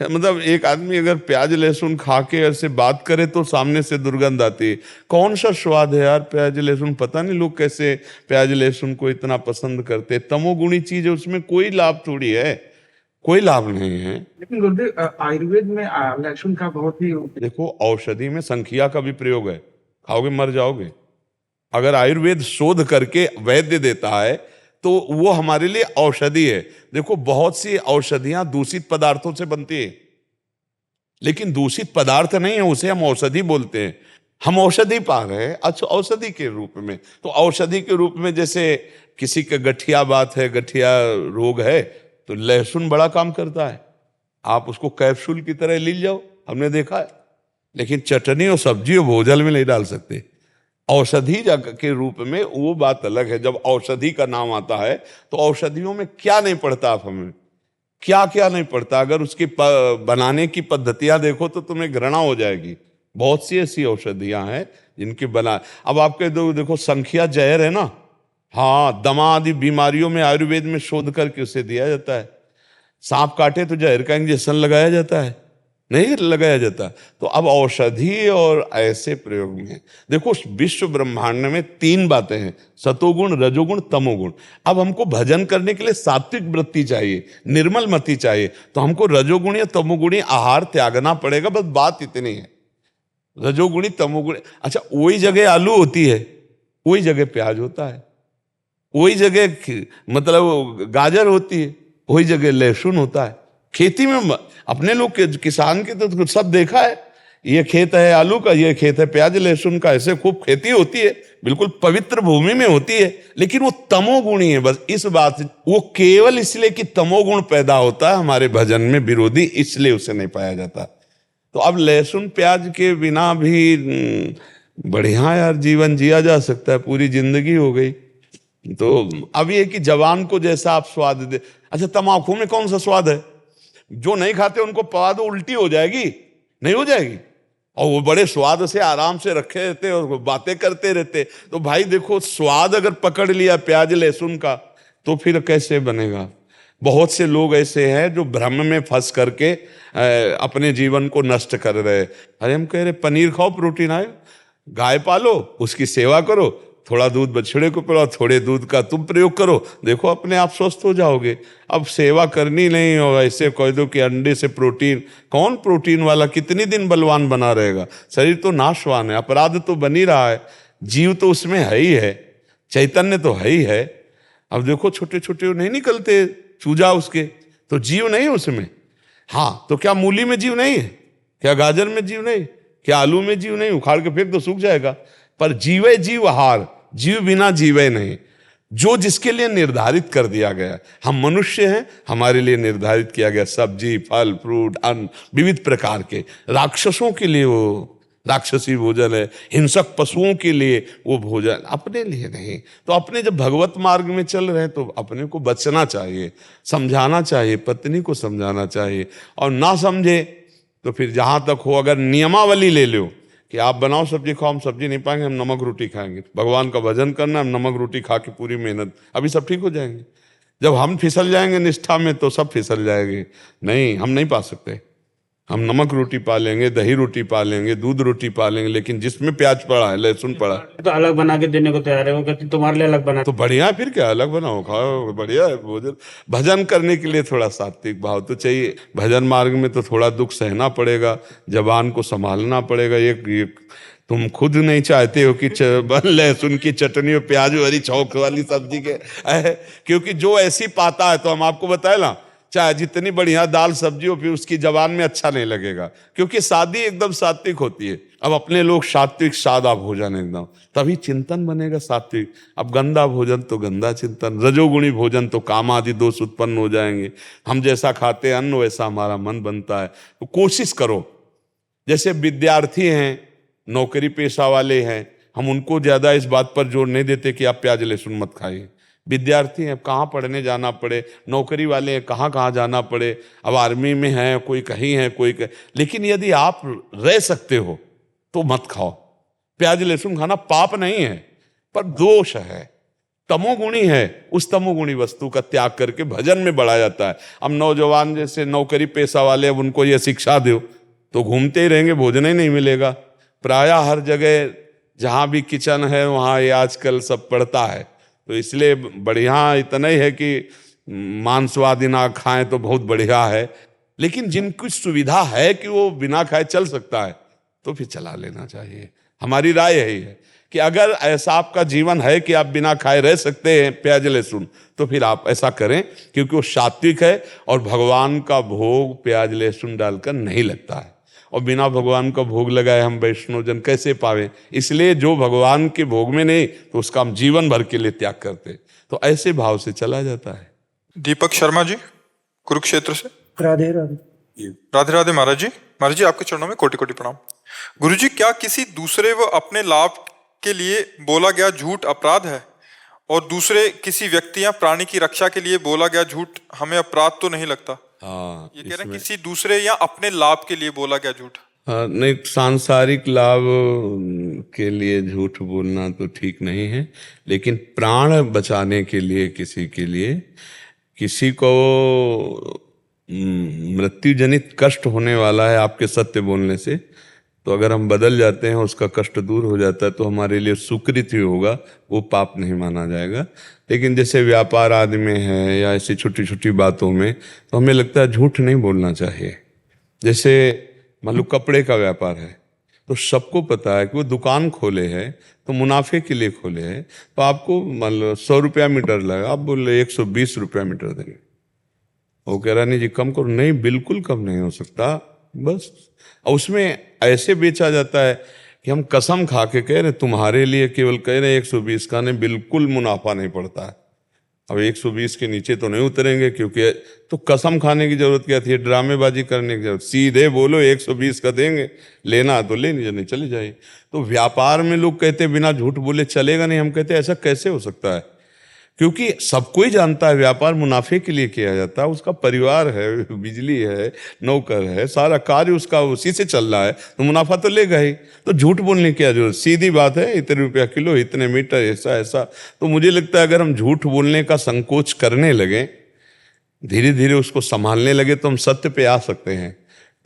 मतलब एक आदमी अगर प्याज लहसुन खा के ऐसे बात करे तो सामने से दुर्गंध आती है। कौन सा स्वाद है यार प्याज लहसुन, पता नहीं लोग कैसे प्याज लहसुन को इतना पसंद करते। तमोगुणी चीज है, उसमें कोई लाभ थोड़ी है, कोई लाभ नहीं है। लेकिन गुरुदेव आयुर्वेद में लहसुन का बहुत ही देखो औषधि में संखिया का भी प्रयोग है, खाओगे मर जाओगे। अगर आयुर्वेद शोध करके वैद्य देता है तो वो हमारे लिए औषधि है। देखो बहुत सी औषधियां दूषित पदार्थों से बनती है, लेकिन दूषित पदार्थ नहीं है, उसे हम औषधि बोलते हैं। हम औषधि पा रहे हैं अच्छा औषधि के रूप में। तो औषधि के रूप में जैसे किसी का गठिया बात है, गठिया रोग है, तो लहसुन बड़ा काम करता है। आप उसको कैप्सूल की तरह ले जाओ, हमने देखा है। लेकिन चटनी और सब्जी और भोजन में नहीं डाल सकते। औषधि के रूप में वो बात अलग है। जब औषधि का नाम आता है तो औषधियों में क्या नहीं पड़ता, आप हमें क्या क्या नहीं पड़ता। अगर उसकी बनाने की पद्धतियां देखो तो तुम्हें घृणा हो जाएगी। बहुत सी ऐसी औषधियां हैं जिनकी बना, अब आपके देखो संखिया जहर है ना, हाँ दमा आदि बीमारियों में आयुर्वेद में शोध करके उसे दिया जाता है। सांप काटे तो जहर का इंजेक्शन लगाया जाता है, नहीं लगाया जाता। तो अब औषधि और ऐसे प्रयोग में देखो विश्व ब्रह्मांड में 3 बातें हैं, सतोगुण रजोगुण तमोगुण। अब हमको भजन करने के लिए सात्विक वृत्ति चाहिए, निर्मल मति चाहिए, तो हमको रजोगुणी या तमोगुणी आहार त्यागना पड़ेगा। बस बात इतनी है, रजोगुणी तमोगुणी। अच्छा वही जगह आलू होती है, वही जगह प्याज होता है, वही जगह मतलब गाजर होती है, वही जगह लहसुन होता है। खेती में अपने लोग किसान के तो सब देखा है, ये खेत है आलू का, ये खेत है प्याज लहसुन का, ऐसे खूब खेती होती है, बिल्कुल पवित्र भूमि में होती है। लेकिन वो तमोगुणी है, बस इस बात से वो केवल इसलिए कि तमोगुण पैदा होता है हमारे भजन में विरोधी, इसलिए उसे नहीं पाया जाता। तो अब लहसुन प्याज के बिना भी बढ़िया यार जीवन जिया जा सकता है, पूरी जिंदगी हो गई। तो अब ये कि जवान को जैसा आप स्वाद दे। अच्छा तम्बाकू में कौन सा स्वाद है? जो नहीं खाते उनको पवा दो, उल्टी हो जाएगी, नहीं हो जाएगी। और वो बड़े स्वाद से आराम से रखे रहते और बातें करते रहते। तो भाई देखो स्वाद अगर पकड़ लिया प्याज लहसुन का तो फिर कैसे बनेगा। बहुत से लोग ऐसे हैं जो भ्रम में फंस करके अपने जीवन को नष्ट कर रहे हैं। अरे हम कह रहे पनीर खाओ, प्रोटीन आए, गाय पालो, उसकी सेवा करो, थोड़ा दूध बछड़े को पिलाओ, थोड़े दूध का तुम प्रयोग करो, देखो अपने आप स्वस्थ हो जाओगे। अब सेवा करनी नहीं हो, ऐसे कह दो कि अंडे से प्रोटीन, कौन प्रोटीन वाला कितनी दिन बलवान बना रहेगा? शरीर तो नाशवान है, अपराध तो बनी रहा है, जीव तो उसमें है ही है, चैतन्य तो है ही है। अब देखो छोटे छोटे नहीं निकलते चूजा उसके, तो जीव नहीं उसमें। हाँ तो क्या मूली में जीव नहीं है? क्या गाजर में जीव नहीं? क्या आलू में जीव नहीं? उखाड़ के फेंक तो सूख जाएगा। पर जीवे जीव हार, जीव बिना जीवे नहीं, जो जिसके लिए निर्धारित कर दिया गया। हम मनुष्य हैं, हमारे लिए निर्धारित किया गया सब्जी फल फ्रूट अन्न विविध प्रकार के। राक्षसों के लिए वो राक्षसी भोजन है, हिंसक पशुओं के लिए वो भोजन, अपने लिए नहीं। तो अपने जब भगवत मार्ग में चल रहे हैं तो अपने को बचना चाहिए, समझाना चाहिए, पत्नी को समझाना चाहिए। और ना समझे तो फिर जहां तक हो अगर नियमावली ले लो कि आप बनाओ सब्जी खाओ, हम सब्जी नहीं पाएंगे, हम नमक रोटी खाएंगे, भगवान का भजन करना, हम नमक रोटी खा के पूरी मेहनत, अभी सब ठीक हो जाएंगे। जब हम फिसल जाएंगे निष्ठा में तो सब फिसल जाएंगे। नहीं, हम नहीं पा सकते। हम नमक रोटी पा लेंगे, दही रोटी पा लेंगे, दूध रोटी पा लेंगे, लेकिन जिसमें प्याज पड़ा है, लहसुन पड़ा है, तो अलग बना के देने को तैयार है। वो कहती तुम्हारे लिए अलग बना, तो बढ़िया है, फिर क्या अलग बनाओ खाओ, बढ़िया है भोजन। भजन करने के लिए थोड़ा सात्विक भाव तो चाहिए। भजन मार्ग में तो थोड़ा दुख सहना पड़ेगा, जबान को संभालना पड़ेगा। एक तुम खुद नहीं चाहते हो कि लहसुन की चटनी और प्याज वाली चौक वाली सब्जी के, क्योंकि जो ऐसी पाता है तो हम आपको बताए ना, चाहे जितनी बढ़िया दाल सब्जी हो फिर उसकी जबान में अच्छा नहीं लगेगा, क्योंकि सादी एकदम सात्विक होती है। अब अपने लोग सात्विक सादा भोजन एकदम, तभी चिंतन बनेगा सात्विक। अब गंदा भोजन तो गंदा चिंतन, रजोगुणी भोजन तो काम आदि दोष उत्पन्न हो जाएंगे। हम जैसा खाते अन्न वैसा हमारा मन बनता है। तो कोशिश करो, जैसे विद्यार्थी हैं, नौकरी पेशा वाले हैं, हम उनको ज्यादा इस बात पर जोर नहीं देते कि आप प्याज लहसुन मत खाइए। विद्यार्थी हैं, कहाँ पढ़ने जाना पड़े, नौकरी वाले हैं, कहाँ कहाँ जाना पड़े, अब आर्मी में हैं, कोई कहीं है, कोई कहीं। लेकिन यदि आप रह सकते हो तो मत खाओ। प्याज लहसुन खाना पाप नहीं है, पर दोष है। तमोगुणी है, उस तमोगुणी वस्तु का त्याग करके भजन में बढ़ा जाता है। अब नौजवान जैसे नौकरी पेशा वाले, अब उनको ये शिक्षा दो तो घूमते ही रहेंगे, भोजन ही नहीं मिलेगा। प्रायः हर जगह जहाँ भी किचन है वहाँ ये आजकल सब पड़ता है। तो इसलिए बढ़िया इतना ही है कि मांसवादी ना खाएं तो बहुत बढ़िया है, लेकिन जिनकी सुविधा है कि वो बिना खाए चल सकता है तो फिर चला लेना चाहिए। हमारी राय यही है कि अगर ऐसा आपका जीवन है कि आप बिना खाए रह सकते हैं प्याज लहसुन, तो फिर आप ऐसा करें, क्योंकि वो सात्विक है और भगवान का भोग प्याज लहसुन डालकर नहीं लगता है। और बिना भगवान का भोग लगाए हम वैष्णव जन कैसे पावे? इसलिए जो भगवान के भोग में नहीं तो उसका हम जीवन भर के लिए त्याग करते, तो ऐसे भाव से चला जाता है। दीपक शर्मा जी कुरुक्षेत्र से। राधे राधे। राधे राधे महाराज जी। महाराज जी आपके चरणों में कोटि कोटि प्रणाम। गुरु जी, क्या किसी दूसरे व अपने लाभ के लिए बोला गया झूठ अपराध है, और दूसरे किसी व्यक्ति या प्राणी की रक्षा के लिए बोला गया झूठ हमें अपराध तो नहीं लगता? हाँ, ये कह रहे हैं किसी दूसरे या अपने लाभ के लिए बोला गया झूठ। नहीं, सांसारिक लाभ के लिए झूठ बोलना तो ठीक नहीं है, लेकिन प्राण बचाने के लिए किसी के लिए, किसी को मृत्यु जनित कष्ट होने वाला है आपके सत्य बोलने से, तो अगर हम बदल जाते हैं, उसका कष्ट दूर हो जाता है, तो हमारे लिए सुकृत ही होगा, वो पाप नहीं माना जाएगा। लेकिन जैसे व्यापार आदि में है या ऐसी छोटी छोटी बातों में, तो हमें लगता है झूठ नहीं बोलना चाहिए। जैसे मान लो कपड़े का व्यापार है, तो सबको पता है कि वो दुकान खोले है तो मुनाफे के लिए खोले है, तो आपको मान लो 100 रुपया मीटर लगा, आप बोल रहे 120 रुपया मीटर देंगे। वो कह रहा नहीं जी कम करो, नहीं बिल्कुल कम नहीं हो सकता, बस। और उसमें ऐसे बेचा जाता है कि हम कसम खा के कह रहे तुम्हारे लिए केवल कह रहे 120 का, नहीं बिल्कुल मुनाफा नहीं पड़ता है। अब 120 के नीचे तो नहीं उतरेंगे, क्योंकि तो कसम खाने की जरूरत क्या थी, ड्रामेबाजी करने की जरूरत? सीधे बोलो 120 का देंगे, लेना तो ले, नहीं चली जाए। तो व्यापार में लोग कहते बिना झूठ बोले चलेगा नहीं, हम कहते ऐसा कैसे हो सकता है? क्योंकि सबको ही जानता है व्यापार मुनाफे के लिए किया जाता है, उसका परिवार है, बिजली है, नौकर है, सारा कार्य उसका उसी से चल रहा है, तो मुनाफा तो लेगा ही। तो झूठ बोलने की क्या जरूरत? सीधी बात है, इतने रुपया किलो, इतने मीटर, ऐसा ऐसा। तो मुझे लगता है अगर हम झूठ बोलने का संकोच करने लगे, धीरे धीरे उसको संभालने लगे, तो हम सत्य पे आ सकते हैं।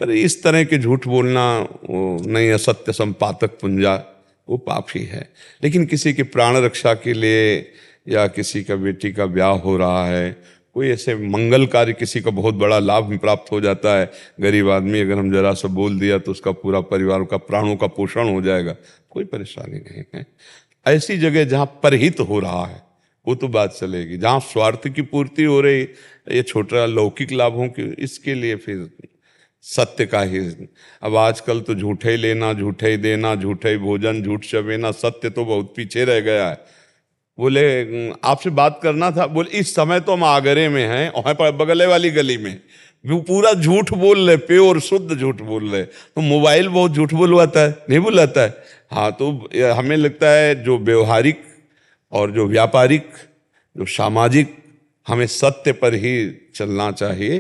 पर इस तरह के झूठ बोलना वो नहीं, असत्य संपातक पुंजा, वो पाप ही है। लेकिन किसी की प्राण रक्षा के लिए या किसी का बेटी का ब्याह हो रहा है, कोई ऐसे मंगल कार्य, किसी का बहुत बड़ा लाभ प्राप्त हो जाता है, गरीब आदमी अगर हम जरा सा बोल दिया तो उसका पूरा परिवार का प्राणों का पोषण हो जाएगा, कोई परेशानी नहीं है। ऐसी जगह जहाँ परहित हो रहा है वो तो बात चलेगी, जहाँ स्वार्थ की पूर्ति हो रही, ये छोटा लौकिक लाभों की, इसके लिए फिर सत्य का ही। अब आजकल तो झूठे ही लेना, झूठे ही देना, झूठे ही भोजन, झूठ चबेना, सत्य तो बहुत पीछे रह गया है। बोले आपसे बात करना था, बोले इस समय तो हम आगरे में हैं, वहाँ पर बगले वाली गली में वो पूरा झूठ बोल रहे, प्योर शुद्ध झूठ बोल रहे। तो मोबाइल बहुत झूठ बुलवाता है, नहीं बुलाता है? हाँ, तो हमें लगता है जो व्यवहारिक और जो व्यापारिक, जो सामाजिक, हमें सत्य पर ही चलना चाहिए,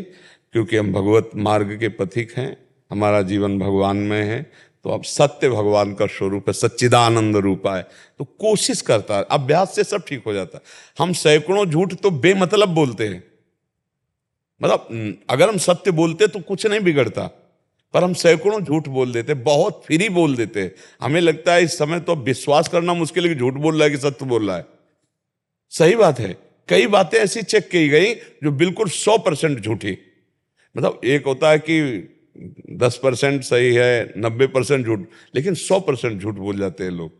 क्योंकि हम भगवत मार्ग के पथिक हैं, हमारा जीवन भगवान में है। तो अब सत्य भगवान का स्वरूप है, सच्चिदानंद रूप है, तो कोशिश करता है, अभ्यास से सब ठीक हो जाता है। हम सैकड़ों झूठ तो बेमतलब बोलते हैं, मतलब अगर हम सत्य बोलते तो कुछ नहीं बिगड़ता, पर हम सैकड़ों झूठ बोल देते, बहुत फ्री बोल देते। हमें लगता है इस समय तो विश्वास करना मुश्किल है कि झूठ बोल रहा है कि सत्य बोल रहा है। सही बात है, कई बातें ऐसी चेक की गई जो बिल्कुल 100% झूठी। मतलब एक होता है कि 10% सही है, 90% झूठ, लेकिन 100% झूठ बोल जाते हैं लोग।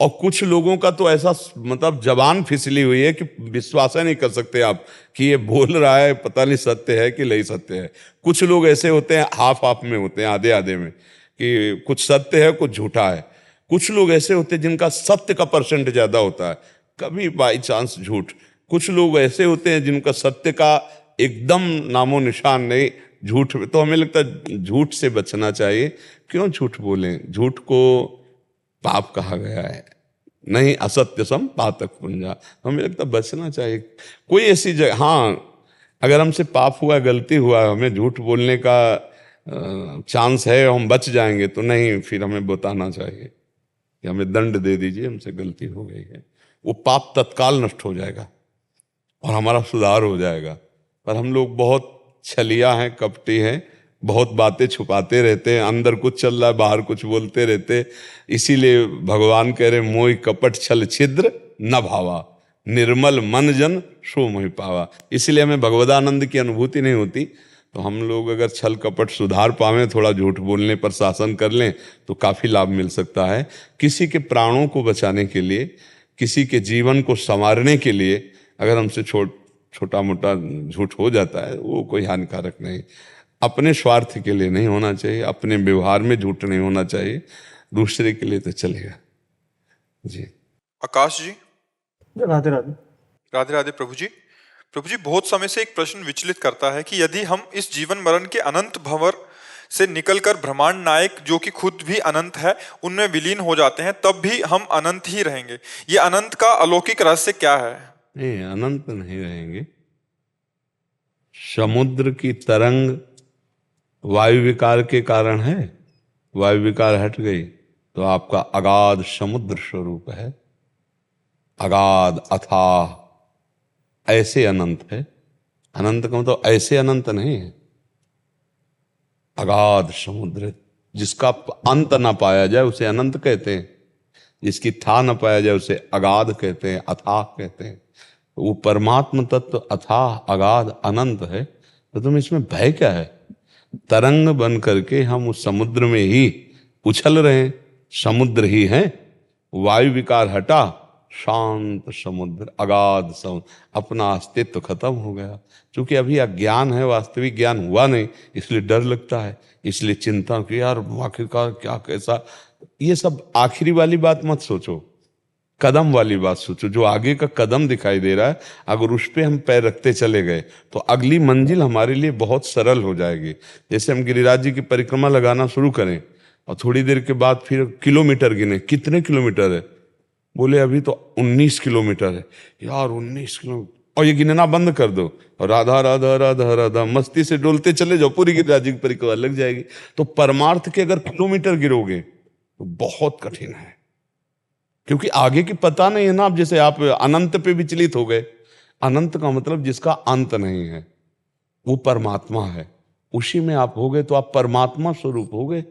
और कुछ लोगों का तो ऐसा मतलब जबान फिसली हुई है कि विश्वास नहीं कर सकते आप कि ये बोल रहा है, पता नहीं सत्य है कि नहीं सत्य है। कुछ लोग ऐसे होते हैं, हाफ हाफ में होते हैं, आधे आधे में, कि कुछ सत्य है कुछ झूठा है। कुछ लोग ऐसे होते हैं जिनका सत्य का परसेंट ज्यादा होता है, कभी बाई चांस झूठ। कुछ लोग ऐसे होते हैं जिनका सत्य का एकदम नामो निशान नहीं, झूठ। तो हमें लगता है झूठ से बचना चाहिए। क्यों झूठ बोलें? झूठ को पाप कहा गया है, नहीं असत्य सम पातक पुंजा। हमें लगता है बचना चाहिए। कोई ऐसी जगह, हाँ अगर हमसे पाप हुआ, गलती हुआ, हमें झूठ बोलने का चांस है, हम बच जाएंगे, तो नहीं, फिर हमें बताना चाहिए कि हमें दंड दे दीजिए, हमसे गलती हो गई है। वो पाप तत्काल नष्ट हो जाएगा और हमारा सुधार हो जाएगा। पर हम लोग बहुत छलिया हैं, कपटी हैं, बहुत बातें छुपाते रहते हैं, अंदर कुछ चल रहा है बाहर कुछ बोलते रहते। इसीलिए भगवान कह रहे मोहि कपट छल छिद्र न भावा, निर्मल मन जन सो मोहि पावा। इसलिए हमें भगवदानंद की अनुभूति नहीं होती। तो हम लोग अगर छल कपट सुधार पावें, थोड़ा झूठ बोलने पर शासन कर लें तो काफ़ी लाभ मिल सकता है। किसी के प्राणों को बचाने के लिए, किसी के जीवन को संवारने के लिए अगर हमसे छोटा मोटा झूठ हो जाता है वो कोई हानिकारक नहीं। अपने स्वार्थ के लिए नहीं होना चाहिए, अपने व्यवहार में झूठ नहीं होना चाहिए, दूसरे के लिए तो चलेगा जी। आकाश जी। राधे राधे। राधे राधे प्रभु जी। प्रभु जी, बहुत समय से एक प्रश्न विचलित करता है कि यदि हम इस जीवन मरण के अनंत भंवर से निकलकर ब्रह्मांड नायक जो कि खुद भी अनंत है उनमें विलीन हो जाते हैं तब भी हम अनंत ही रहेंगे। ये अनंत का अलौकिक रहस्य क्या है? नहीं, अनंत नहीं रहेंगे। समुद्र की तरंग वायु विकार के कारण है, वायु विकार हट गई तो आपका अगाध समुद्र स्वरूप है, अगाध अथाह, ऐसे अनंत है। अनंत का मतलब ऐसे अनंत नहीं है, अगाध समुद्र जिसका अंत ना पाया जाए उसे अनंत कहते हैं, जिसकी था ना पाया जाए उसे अगाध कहते हैं, अथाह कहते हैं। वो परमात्म तत्व अथाह अगाध अनंत है। तो तुम इसमें भय क्या है? तरंग बन करके हम उस समुद्र में ही उछल रहे हैं, समुद्र ही है। वायु विकार हटा, शांत समुद्र, अगाध समुद्र, अपना अस्तित्व खत्म हो गया। क्योंकि अभी अज्ञान है, वास्तविक ज्ञान हुआ नहीं, इसलिए डर लगता है, इसलिए चिंता कि यार आखिरकार क्या कैसा। ये सब आखिरी वाली बात मत सोचो, कदम वाली बात सोचो। जो आगे का कदम दिखाई दे रहा है, अगर उस पर हम पैर रखते चले गए तो अगली मंजिल हमारे लिए बहुत सरल हो जाएगी। जैसे हम गिरिराज जी की परिक्रमा लगाना शुरू करें और थोड़ी देर के बाद फिर किलोमीटर गिने, कितने किलोमीटर है? बोले अभी तो 19 किलोमीटर है। यार 19 किलोमीटर, और ये गिनना बंद कर दो और राधा राधा राधा राधा मस्ती से डोलते चले जाओ, पूरी गिरिराज जी की परिक्रमा लग जाएगी। तो परमार्थ के अगर किलोमीटर गिरोगे तो बहुत कठिन है, क्योंकि आगे की पता नहीं है ना। अब जैसे आप अनंत पे विचलित हो गए, अनंत का मतलब जिसका अंत नहीं है वो परमात्मा है, उसी में आप हो गए तो आप परमात्मा स्वरूप हो गए।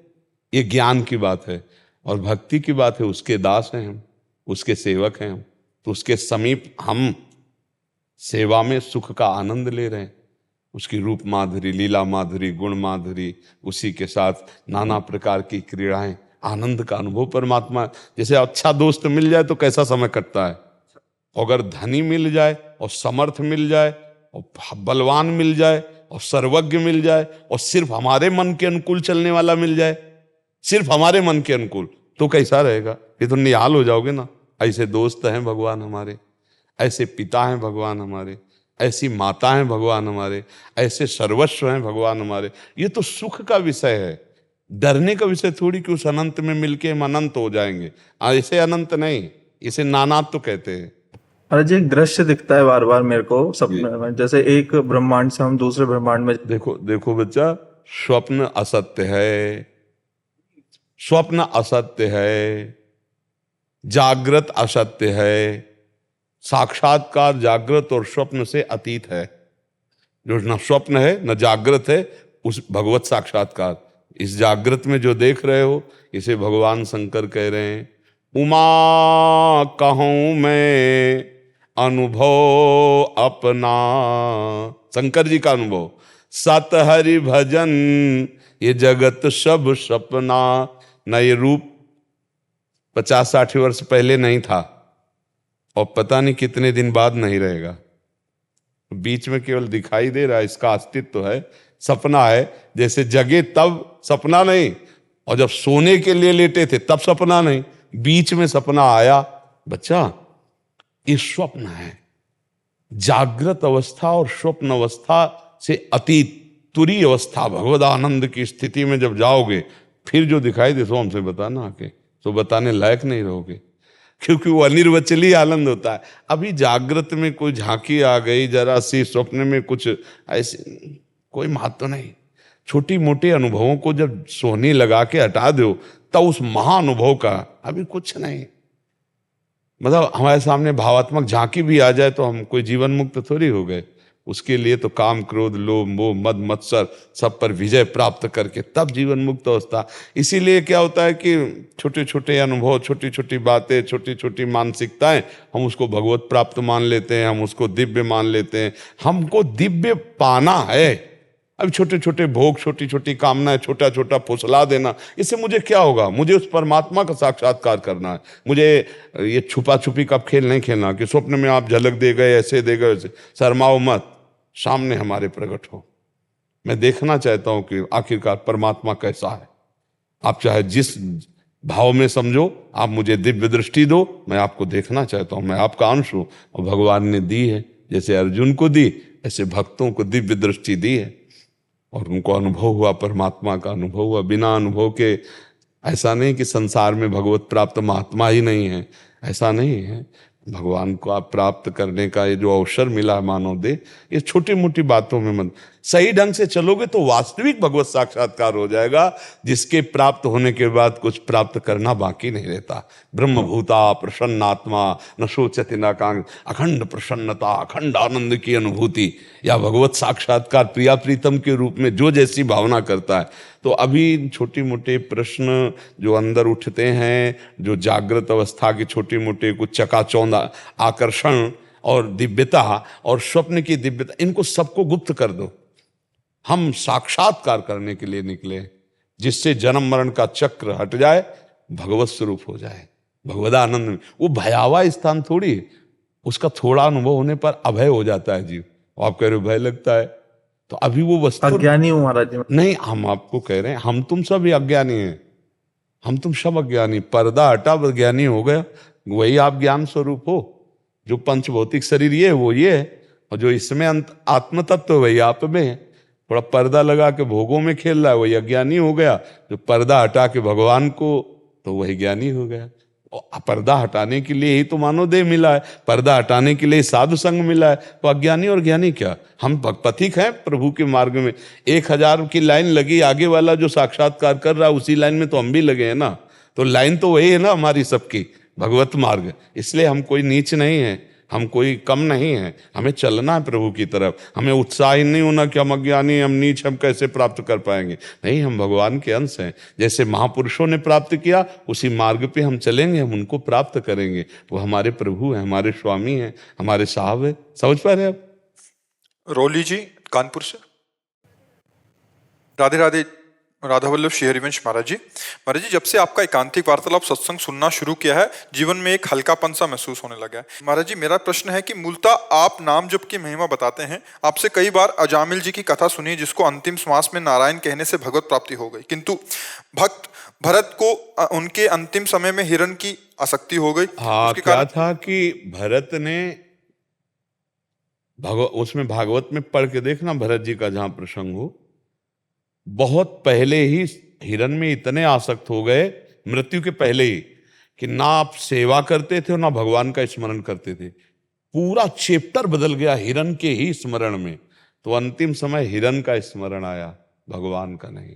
ये ज्ञान की बात है और भक्ति की बात है। उसके दास हैं हम, उसके सेवक हैं हम, तो उसके समीप हम सेवा में सुख का आनंद ले रहे हैं। उसकी रूप माधुरी, लीला माधुरी, गुण माधुरी, उसी के साथ नाना प्रकार की क्रीड़ाएं, आनंद का अनुभव परमात्मा। जैसे अच्छा दोस्त मिल जाए तो कैसा समय कटता है, अगर धनी मिल जाए और समर्थ मिल जाए और बलवान मिल जाए और सर्वज्ञ मिल जाए और सिर्फ हमारे मन के अनुकूल चलने वाला मिल जाए, सिर्फ हमारे मन के अनुकूल, तो कैसा रहेगा? ये तो निहाल हो जाओगे ना। ऐसे दोस्त हैं भगवान हमारे, ऐसे पिता हैं भगवान हमारे, ऐसी माता हैं भगवान हमारे, ऐसे सर्वस्व हैं भगवान हमारे। ये तो सुख का विषय है, डरने का विषय थोड़ी कि उस अनंत में मिलके हम अनंत हो जाएंगे। ऐसे अनंत नहीं, इसे नानात्व तो कहते हैं। अरे जी, एक दृश्य दिखता है बार बार मेरे को सपने में, जैसे एक ब्रह्मांड से हम दूसरे ब्रह्मांड में। देखो बच्चा, स्वप्न असत्य है, स्वप्न असत्य है, जागृत असत्य है, साक्षात्कार जागृत और स्वप्न से अतीत है। जो न स्वप्न है न जागृत है, उस भगवत साक्षात्कार, इस जागृत में जो देख रहे हो इसे भगवान शंकर कह रहे हैं, उमा कहूं मैं अनुभव अपना। शंकर जी का अनुभव, सत हरि भजन ये जगत सब सपना। न ये रूप 50-60 वर्ष पहले नहीं था और पता नहीं कितने दिन बाद नहीं रहेगा, बीच में केवल दिखाई दे रहा है, इसका अस्तित्व है, सपना है। जैसे जगे तब सपना नहीं, और जब सोने के लिए लेटे थे तब सपना नहीं, बीच में सपना आया। बच्चा, ये स्वप्न है। जागृत अवस्था और स्वप्न अवस्था से अतीत तुरी अवस्था, भगवद आनंद की स्थिति में जब जाओगे, फिर जो दिखाई दे सो हमसे बताना आके, तो बताने लायक नहीं रहोगे, क्योंकि वो अनिर्वचनीय आनंद होता है। अभी जागृत में कोई झांकी आ गई जरा सी, स्वप्न में कुछ ऐसे कोई महत्व नहीं। छोटी मोटी अनुभवों को जब सोहनी लगा के हटा दो तब उस महाअनुभव का अभी कुछ नहीं। मतलब हमारे सामने भावात्मक झांकी भी आ जाए तो हम कोई जीवन मुक्त थोड़ी हो गए। उसके लिए तो काम, क्रोध, लोभ, मोह, मद, मत्सर सब पर विजय प्राप्त करके तब जीवन मुक्त अवस्था। इसीलिए क्या होता है कि छोटे छोटे अनुभव, छोटी छोटी बातें, छोटी छोटी मानसिकताएं, हम उसको भगवत प्राप्त मान लेते हैं, हम उसको दिव्य मान लेते हैं। हमको दिव्य पाना है। अब छोटे छोटे भोग, छोटी छोटी कामनाएं, छोटा छोटा फुसला देना, इससे मुझे क्या होगा? मुझे उस परमात्मा का साक्षात्कार करना है। मुझे ये छुपा छुपी का खेल नहीं खेलना कि स्वप्न में आप झलक दे गए, ऐसे दे गए, ऐसे। शर्माओ मत, सामने हमारे प्रकट हो। मैं देखना चाहता हूं कि आखिरकार परमात्मा कैसा है। आप चाहे जिस भाव में समझो, आप मुझे दिव्य दृष्टि दो, मैं आपको देखना चाहता हूं। मैं आपका अंश हूं और भगवान ने दी है। जैसे अर्जुन को दी, ऐसे भक्तों को दिव्य दृष्टि दी है और उनको अनुभव हुआ, परमात्मा का अनुभव हुआ। बिना अनुभव के ऐसा नहीं कि संसार में भगवत प्राप्त महात्मा ही नहीं है, ऐसा नहीं है। भगवान को आप प्राप्त करने का ये जो अवसर मिला मानव दे, ये छोटी मोटी बातों में मत, सही ढंग से चलोगे तो वास्तविक भगवत साक्षात्कार हो जाएगा, जिसके प्राप्त होने के बाद कुछ प्राप्त करना बाकी नहीं रहता। ब्रह्मभूता प्रसन्नात्मा न सोचति न कांग, अखंड प्रसन्नता, अखंड आनंद की अनुभूति, या भगवत साक्षात्कार प्रिया प्रीतम के रूप में जो जैसी भावना करता है। तो अभी छोटी मोटे प्रश्न जो अंदर उठते हैं, जो जागृत अवस्था के छोटे मोटे कुछ चकाचौंध आकर्षण और दिव्यता और स्वप्न की दिव्यता, इनको सबको गुप्त कर दो। हम साक्षात्कार करने के लिए निकले, जिससे जन्म मरण का चक्र हट जाए, भगवत स्वरूप हो जाए, भगवदानंद में। वो भयावह स्थान थोड़ी है, उसका थोड़ा अनुभव होने पर अभय हो जाता है जीव। आप कह रहे हो भय लगता है, तो अभी वो वस्तु अज्ञानी हूँ महाराज जी। नहीं, हम आपको कह रहे हैं हम तुम सब ही अज्ञानी हैं, हम तुम सब अज्ञानी। पर्दा हटा, ज्ञानी हो गया, वही आप ज्ञान स्वरूप हो। जो पंच भौतिक शरीर ये है वो ये है, और जो इसमें आत्म तत्व वही आप में है। थोड़ा पर्दा लगा के भोगों में खेल रहा है, वही अज्ञानी हो गया। जो पर्दा हटा के भगवान को, तो वही ज्ञानी हो गया। और पर्दा हटाने के लिए ही तो मानव देह मिला है, पर्दा हटाने के लिए साधु संग मिला है। तो अज्ञानी और ज्ञानी क्या? हम पथिक हैं प्रभु के मार्ग में। 1000 की लाइन लगी, आगे वाला जो साक्षात्कार कर रहा है उसी लाइन में तो हम भी लगे हैं ना। तो लाइन तो वही है ना हमारी सबकी, भगवत मार्ग। इसलिए हम कोई नीच नहीं है, हम कोई कम नहीं है, हमें चलना है प्रभु की तरफ। हमें उत्साह ही नहीं होना कि हम अज्ञानी, हम नीच, हम कैसे प्राप्त कर पाएंगे। नहीं, हम भगवान के अंश हैं। जैसे महापुरुषों ने प्राप्त किया, उसी मार्ग पे हम चलेंगे, हम उनको प्राप्त करेंगे। वो हमारे प्रभु हैं, हमारे स्वामी हैं, हमारे साहब हैं। समझ पा रहे हैं आप? रोली जी कानपुर से। राधे राधे। राधा वल्लभ श्री हरिवंश महाराज जी। महाराज जी, जब से आपका एकांतिक वार्तालाप सत्संग सुनना शुरू किया है, जीवन में एक हल्कापन सा महसूस होने लगा है। महाराज जी, मेरा प्रश्न है कि मूलतः आप नाम जप की महिमा बताते हैं। आपसे कई बार अजामिल जी की कथा सुनी, जिसको अंतिम श्वास में नारायण कहने से भगवत प्राप्ति हो गई, किंतु भक्त भरत को उनके अंतिम समय में हिरण की आसक्ति हो गई। हाँ, क्या था कि भरत ने उसमें भागवत में पढ़ के देखना, भरत जी का जहां प्रसंग हो, बहुत पहले ही हिरण में इतने आसक्त हो गए, मृत्यु के पहले ही, कि ना आप सेवा करते थे और ना भगवान का स्मरण करते थे। पूरा चैप्टर बदल गया हिरण के ही स्मरण में। तो अंतिम समय हिरण का स्मरण आया, भगवान का नहीं।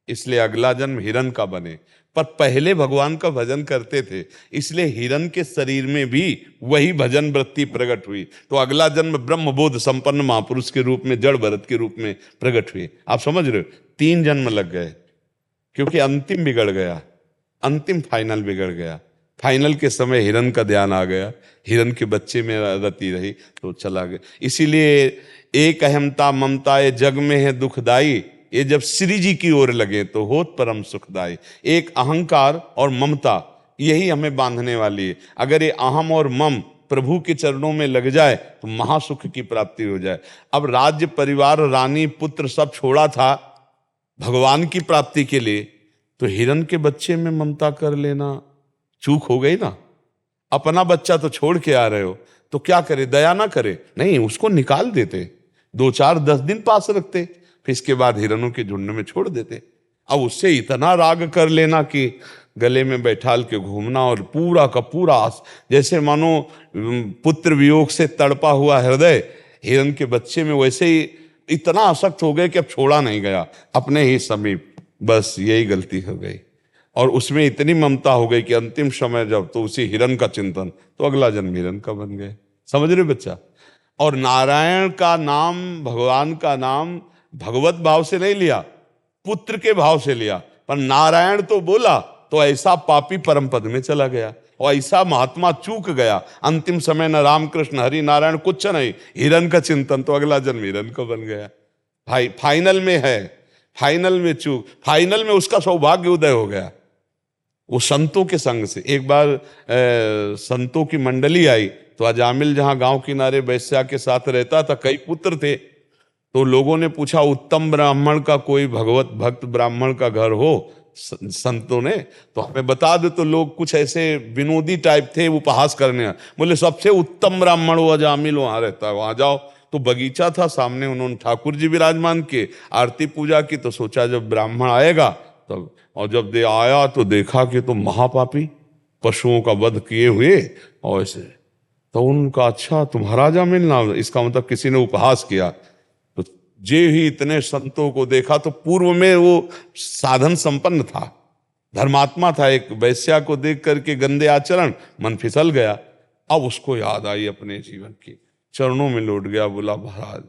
इसलिए अगला जन्म हिरण का बने। पर पहले भगवान का भजन करते थे, इसलिए हिरण के शरीर में भी वही भजन वृत्ति प्रकट हुई। तो अगला जन्म ब्रह्मबोध संपन्न महापुरुष के रूप में, जड़ भरत के रूप में प्रकट हुए। आप समझ रहे हो? 3 जन्म लग गए, क्योंकि अंतिम बिगड़ गया, अंतिम फाइनल बिगड़ गया। फाइनल के समय हिरण का ध्यान आ गया, हिरण के बच्चे में रति रही तो चला गया। इसीलिए एक अहमता ममता ये जग में है दुखदाई, ये जब श्री जी की ओर लगे तो होत परम सुखदाई। एक अहंकार और ममता यही हमें बांधने वाली है। अगर ये अहम और मम प्रभु के चरणों में लग जाए तो महासुख की प्राप्ति हो जाए। अब राज्य परिवार रानी पुत्र सब छोड़ा था भगवान की प्राप्ति के लिए, तो हिरण के बच्चे में ममता कर लेना चूक हो गई ना। अपना बच्चा तो छोड़ के आ रहे हो, तो क्या करे? दया ना करे? नहीं, उसको निकाल देते, 2 4 10 दिन पास रखते, फिर इसके बाद हिरणों के झुंड में छोड़ देते। अब उससे इतना राग कर लेना कि गले में बैठाल के घूमना, और पूरा का पूरा जैसे मानो पुत्र वियोग से तड़पा हुआ हृदय हिरण के बच्चे में, वैसे ही इतना आसक्त हो गए कि अब छोड़ा नहीं गया अपने ही समीप। बस यही गलती हो गई। और उसमें इतनी ममता हो गई कि अंतिम समय जब तो उसी हिरण का चिंतन, तो अगला जन्म हिरण का बन गए। समझ रहे बच्चा? और नारायण का नाम, भगवान का नाम भगवत भाव से नहीं लिया, पुत्र के भाव से लिया। पर नारायण तो बोला तो ऐसा पापी परम पद में चला गया, और ऐसा महात्मा चूक गया। अंतिम समय न रामकृष्ण हरि नारायण कुछ नहीं, हिरण का चिंतन, तो अगला जन्म हिरण को बन गया। भाई फाइनल में है, फाइनल में चूक, फाइनल में उसका सौभाग्य उदय हो गया वो संतों के संग से। एक बार संतों की मंडली आई, तो अजामिल जहां गांव किनारे वैश्या के साथ रहता था, कई पुत्र थे। तो लोगों ने पूछा उत्तम ब्राह्मण का, कोई भगवत भक्त ब्राह्मण का घर हो संतों ने तो हमें बता दे। तो लोग कुछ ऐसे विनोदी टाइप थे, उपहास करने। बोले सबसे उत्तम ब्राह्मण वो अजामिल वहां रहता है, वहां जाओ। तो बगीचा था सामने, उन्होंने ठाकुर जी विराजमान किए, आरती पूजा की। तो सोचा जब ब्राह्मण आएगा तब, और जब दे आया तो देखा कि तो महापापी, पशुओं का वध किए हुए और ऐसे। तो उनका अच्छा तुम्हारा अजामिल नाम, इसका मतलब किसी ने उपहास किया। तो जे ही इतने संतों को देखा, तो पूर्व में वो साधन संपन्न था, धर्मात्मा था, एक वैश्या को देख करके गंदे आचरण, मन फिसल गया। अब उसको याद आई अपने जीवन की, चरणों में लौट गया, बोला महाराज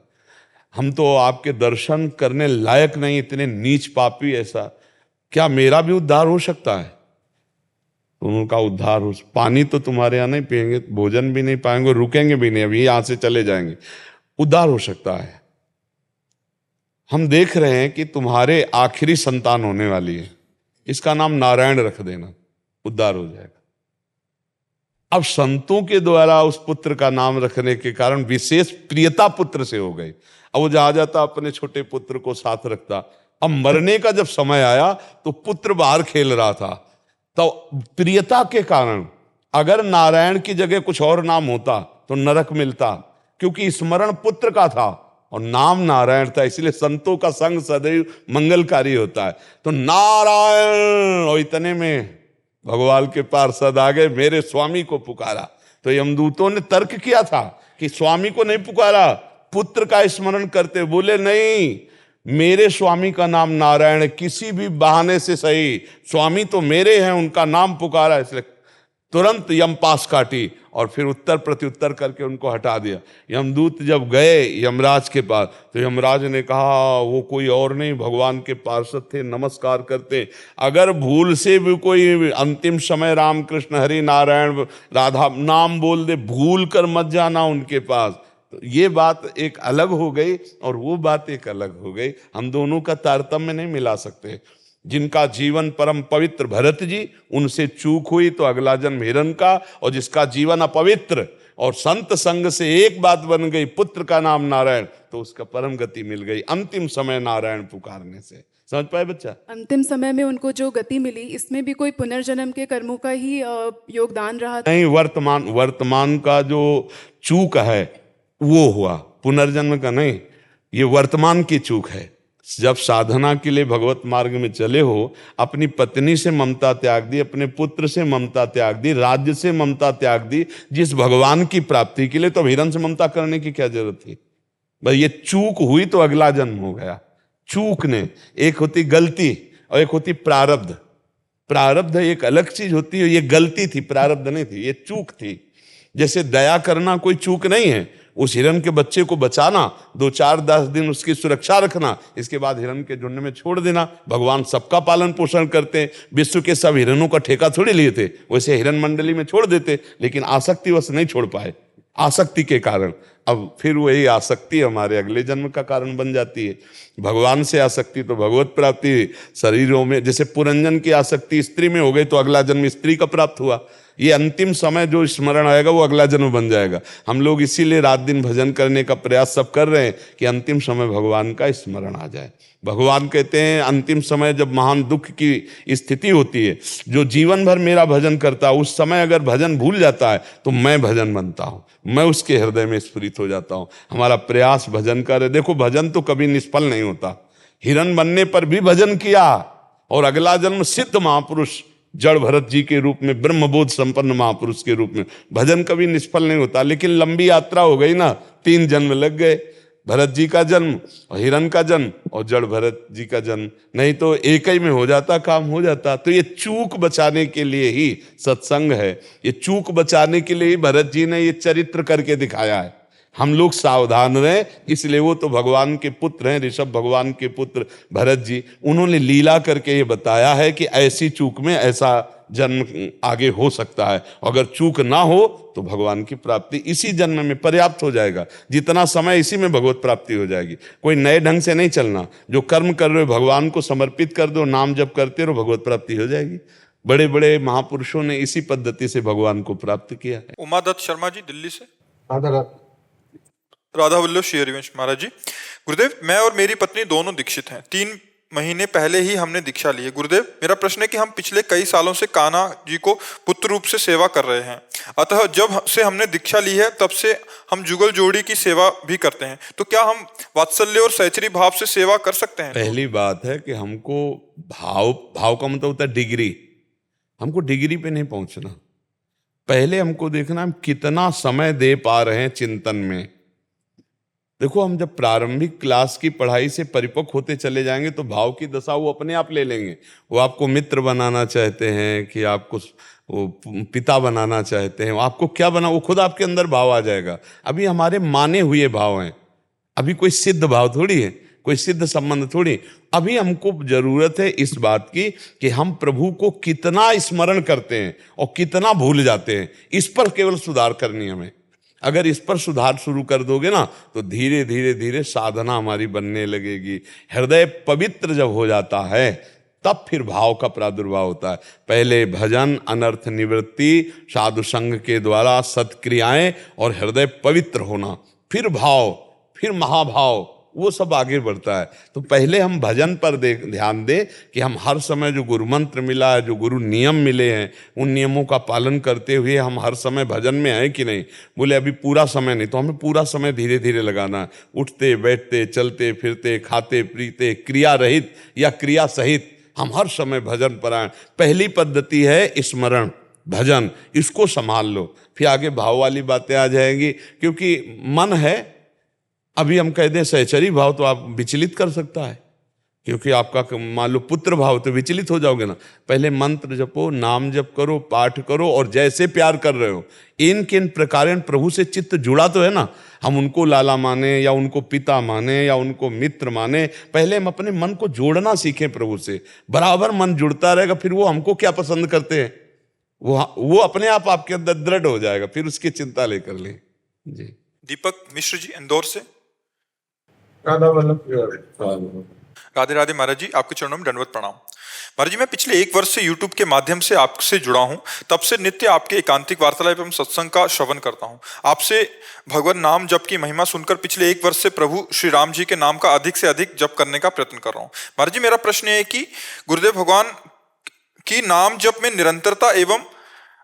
हम तो आपके दर्शन करने लायक नहीं, इतने नीच पापी, ऐसा क्या मेरा भी उद्धार हो सकता है? तो उनका उद्धार हो, पानी तो तुम्हारे यहाँ नहीं पिएंगे, भोजन भी नहीं पाएंगे, रुकेंगे भी नहीं, अभी यहां से चले जाएंगे, उद्धार हो सकता है। हम देख रहे हैं कि तुम्हारे आखिरी संतान होने वाली है, इसका नाम नारायण रख देना, उद्धार हो जाएगा। अब संतों के द्वारा उस पुत्र का नाम रखने के कारण विशेष प्रियता पुत्र से हो गई। अब वो जहां जाता अपने छोटे पुत्र को साथ रखता। अब मरने का जब समय आया तो पुत्र बाहर खेल रहा था, तो प्रियता के कारण अगर नारायण की जगह कुछ और नाम होता तो नरक मिलता, क्योंकि स्मरण पुत्र का था और नाम नारायण था। इसलिए संतों का संग सदैव मंगलकारी होता है। तो नारायण, और इतने में भगवान के पार्षद आ गए, मेरे स्वामी को पुकारा। तो यमदूतों ने तर्क किया था कि स्वामी को नहीं पुकारा, पुत्र का स्मरण करते। बोले नहीं, मेरे स्वामी का नाम नारायण है, किसी भी बहाने से सही, स्वामी तो मेरे हैं, उनका नाम पुकारा। इसलिए तुरंत यम पास काटी और फिर उत्तर प्रत्युत्तर करके उनको हटा दिया। यमदूत जब गए यमराज के पास, तो यमराज ने कहा वो कोई और नहीं, भगवान के पार्षद थे, नमस्कार करते। अगर भूल से भी कोई अंतिम समय रामकृष्ण हरि नारायण राधा नाम बोल दे, भूल कर मत जाना उनके पास। तो ये बात एक अलग हो गई और वो बात एक अलग हो गई, हम दोनों का तारतम्य नहीं मिला सकते। जिनका जीवन परम पवित्र भरत जी, उनसे चूक हुई तो अगला जन्म हिरण का, और जिसका जीवन अपवित्र और संत संग से एक बात बन गई, पुत्र का नाम नारायण, तो उसका परम गति मिल गई अंतिम समय नारायण पुकारने से। समझ पाए बच्चा? अंतिम समय में उनको जो गति मिली, इसमें भी कोई पुनर्जन्म के कर्मों का ही योगदान रहा? नहीं, वर्तमान का जो चूक है वो हुआ, पुनर्जन्म का नहीं, ये वर्तमान की चूक है। जब साधना के लिए भगवत मार्ग में चले हो, अपनी पत्नी से ममता त्याग दी, अपने पुत्र से ममता त्याग दी, राज्य से ममता त्याग दी, जिस भगवान की प्राप्ति के लिए, तो हिरण से ममता करने की क्या जरूरत थी? भाई ये चूक हुई तो अगला जन्म हो गया। चूक ने, एक होती गलती और एक होती प्रारब्ध। प्रारब्ध एक अलग चीज होती है, ये गलती थी, प्रारब्ध नहीं थी, ये चूक थी। जैसे दया करना कोई चूक नहीं है, उस हिरण के बच्चे को बचाना, 2-4-10 दिन उसकी सुरक्षा रखना, इसके बाद हिरण के झुंड में छोड़ देना। भगवान सबका पालन पोषण करते हैं, विश्व के सब हिरणों का ठेका थोड़ी लिए थे, वैसे हिरण मंडली में छोड़ देते, लेकिन आसक्तिवश नहीं छोड़ पाए, आसक्ति के कारण। अब फिर वही आसक्ति हमारे अगले जन्म का कारण बन जाती है। भगवान से आसक्ति तो भगवत प्राप्ति, शरीरों में जैसे पुरंजन की आसक्ति स्त्री में हो गई तो अगला जन्म स्त्री का प्राप्त हुआ। ये अंतिम समय जो स्मरण आएगा वो अगला जन्म बन जाएगा। हम लोग इसीलिए रात दिन भजन करने का प्रयास सब कर रहे हैं कि अंतिम समय भगवान का स्मरण आ जाए। भगवान कहते हैं अंतिम समय जब महान दुख की स्थिति होती है, जो जीवन भर मेरा भजन करता है, उस समय अगर भजन भूल जाता है तो मैं भजन बनता हूँ, मैं उसके हृदय में स्फुरित हो जाता हूँ। हमारा प्रयास भजन का है। देखो भजन तो कभी निष्फल नहीं होता। हिरण बनने पर भी भजन किया और अगला जन्म सिद्ध महापुरुष जड़ भरत जी के रूप में, ब्रह्मबोध संपन्न महापुरुष के रूप में। भजन कभी निष्फल नहीं होता, लेकिन लंबी यात्रा हो गई ना, 3 जन्म लग गए। भरत जी का जन्म और हिरण का जन्म और जड़ भरत जी का जन्म, नहीं तो एक ही में हो जाता, काम हो जाता। तो ये चूक बचाने के लिए ही सत्संग है, ये चूक बचाने के लिए ही भरत जी ने ये चरित्र करके दिखाया है। हम लोग सावधान रहें, इसलिए वो तो भगवान के पुत्र हैं, ऋषभ भगवान के पुत्र भरत जी, उन्होंने लीला करके ये बताया है कि ऐसी चूक में ऐसा जन्म आगे हो सकता है। अगर चूक ना हो तो भगवान की प्राप्ति इसी जन्म में पर्याप्त हो जाएगा, जितना समय इसी में भगवत प्राप्ति हो जाएगी। कोई नए ढंग से नहीं चलना, जो कर्म कर रहे हो भगवान को समर्पित कर दो, नाम जप करते रहो, भगवत प्राप्ति हो जाएगी। बड़े बड़े महापुरुषों ने इसी पद्धति से भगवान को प्राप्त किया है। उमादत्त शर्मा जी दिल्ली से। राधा वल्लभ श्री हरिवंश महाराज जी, गुरुदेव मैं और मेरी पत्नी दोनों दीक्षित हैं। 3 महीने पहले ही हमने दीक्षा ली है। गुरुदेव मेरा प्रश्न है कि हम पिछले कई सालों से कान्हा जी को पुत्र रूप से सेवा कर रहे हैं, अतः जब से हमने दीक्षा ली है तब से हम जुगल जोड़ी की सेवा भी करते हैं, तो क्या हम वात्सल्य और सहचरी भाव से सेवा कर सकते हैं? पहली बात है कि हमको भाव का मतलब होता है डिग्री, हमको डिग्री पे नहीं पहुंचना। पहले हमको देखना हम कितना समय दे पा रहे हैं चिंतन में। देखो, हम जब प्रारंभिक क्लास की पढ़ाई से परिपक्व होते चले जाएंगे तो भाव की दशा वो अपने आप ले लेंगे। वो आपको मित्र बनाना चाहते हैं कि आपको वो पिता बनाना चाहते हैं, आपको क्या बना, वो खुद आपके अंदर भाव आ जाएगा। अभी हमारे माने हुए भाव हैं, अभी कोई सिद्ध भाव थोड़ी है, कोई सिद्ध संबंध थोड़ी। अभी हमको जरूरत है इस बात की कि हम प्रभु को कितना स्मरण करते हैं और कितना भूल जाते हैं, इस पर केवल सुधार करनी हमें। अगर इस पर सुधार शुरू कर दोगे ना तो धीरे धीरे धीरे साधना हमारी बनने लगेगी। हृदय पवित्र जब हो जाता है तब फिर भाव का प्रादुर्भाव होता है। पहले भजन, अनर्थ निवृत्ति, साधु संग के द्वारा सत्क्रियाएं और हृदय पवित्र होना, फिर भाव, फिर महाभाव, वो सब आगे बढ़ता है। तो पहले हम भजन पर ध्यान दें कि हम हर समय जो गुरु मंत्र मिला है, जो गुरु नियम मिले हैं, उन नियमों का पालन करते हुए हम हर समय भजन में हैं कि नहीं। बोले अभी पूरा समय नहीं, तो हमें पूरा समय धीरे धीरे लगाना है। उठते बैठते, चलते फिरते, खाते पीते, क्रिया रहित या क्रिया सहित हम हर समय भजन परायण। पहली पद्धति है स्मरण, भजन, इसको संभाल लो, फिर आगे भाव वाली बातें आ जाएंगी। क्योंकि मन है, अभी हम कह दें सहचरी भाव तो आप विचलित कर सकता है, क्योंकि आपका मान लो पुत्र भाव तो विचलित हो जाओगे ना। पहले मंत्र जपो, नाम जप करो, पाठ करो, और जैसे प्यार कर रहे हो इन किन प्रकार प्रभु से चित्त जुड़ा तो है ना। हम उनको लाला माने या उनको पिता माने या उनको मित्र माने, पहले हम अपने मन को जोड़ना सीखें प्रभु से। बराबर मन जुड़ता रहेगा, फिर वो हमको क्या पसंद करते हैं वो अपने आप आपके अंदर दृढ़ हो जाएगा, फिर उसकी चिंता लेकर लें। जी। दीपक मिश्र जी इंदौर से। राधा वल्लभ राधे राधे महाराज जी, आपके चरणों में दंडवत प्रणाम। महाराज जी मैं पिछले 1 वर्ष से YouTube के माध्यम से आपसे जुड़ा हूं, तब से नित्य आपके एकांतिक वार्तालाप एवं सत्संग का श्रवण करता हूं। आपसे भगवान नाम जप की महिमा सुनकर पिछले 1 वर्ष से प्रभु श्री राम जी के नाम का अधिक से अधिक जप करने का प्रयत्न कर रहा हूं। महाराज जी मेरा प्रश्न है कि गुरुदेव भगवान की नाम जप में निरंतरता एवं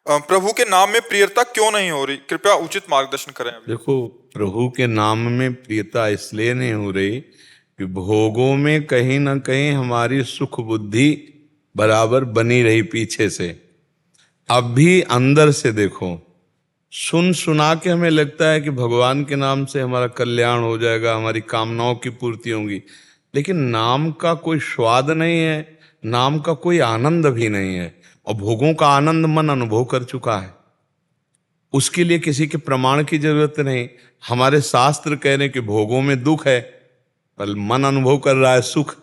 प्रभु के नाम में प्रियता क्यों नहीं हो रही, कृपया उचित मार्गदर्शन करें। देखो, प्रभु के नाम में प्रियता इसलिए नहीं हो रही कि भोगों में कहीं ना कहीं हमारी सुख बुद्धि बराबर बनी रही पीछे से। अब भी अंदर से देखो, सुन सुना के हमें लगता है कि भगवान के नाम से हमारा कल्याण हो जाएगा, हमारी कामनाओं की पूर्ति होगी, लेकिन नाम का कोई स्वाद नहीं है, नाम का कोई आनंद भी नहीं है, और भोगों का आनंद मन अनुभव कर चुका है। उसके लिए किसी के प्रमाण की जरूरत नहीं। हमारे शास्त्र कह रहे हैं कि भोगों में दुख है, पर मन अनुभव कर रहा है सुख,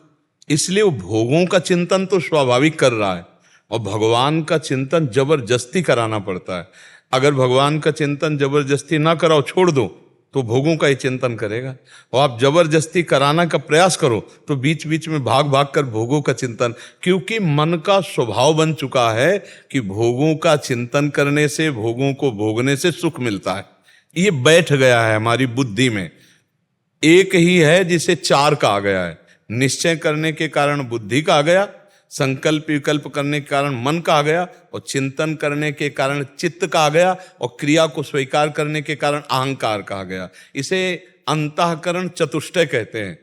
इसलिए वो भोगों का चिंतन तो स्वाभाविक कर रहा है, और भगवान का चिंतन जबरदस्ती कराना पड़ता है। अगर भगवान का चिंतन जबरदस्ती ना कराओ, छोड़ दो, तो भोगों का ही चिंतन करेगा। और आप जबरदस्ती कराना का प्रयास करो तो बीच बीच में भाग भाग कर भोगों का चिंतन, क्योंकि मन का स्वभाव बन चुका है कि भोगों का चिंतन करने से, भोगों को भोगने से सुख मिलता है। ये बैठ गया है हमारी बुद्धि में। एक ही है जिसे 4 कहा गया है। निश्चय करने के कारण बुद्धि का आ गया, संकल्प विकल्प करने के कारण मन का आ गया, और चिंतन करने के कारण चित्त का आ गया, और क्रिया को स्वीकार करने के कारण अहंकार का आ गया। इसे अंतःकरण चतुष्टय कहते हैं।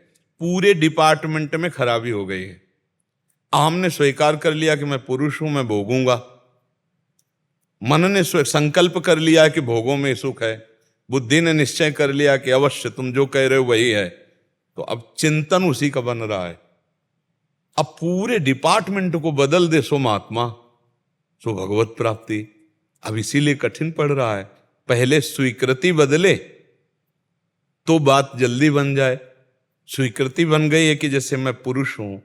पूरे डिपार्टमेंट में खराबी हो गई है। हमने स्वीकार कर लिया कि मैं पुरुष हूं, मैं भोगूंगा। मन ने संकल्प कर लिया कि भोगों में सुख है, बुद्धि ने निश्चय कर लिया कि अवश्य तुम जो कह रहे हो वही है, तो अब चिंतन उसी का बन रहा है। अब पूरे डिपार्टमेंट को बदल दे सो महात्मा, सो भगवत प्राप्ति। अब इसीलिए कठिन पड़ रहा है। पहले स्वीकृति बदले तो बात जल्दी बन जाए। स्वीकृति बन गई है कि जैसे मैं पुरुष हूं,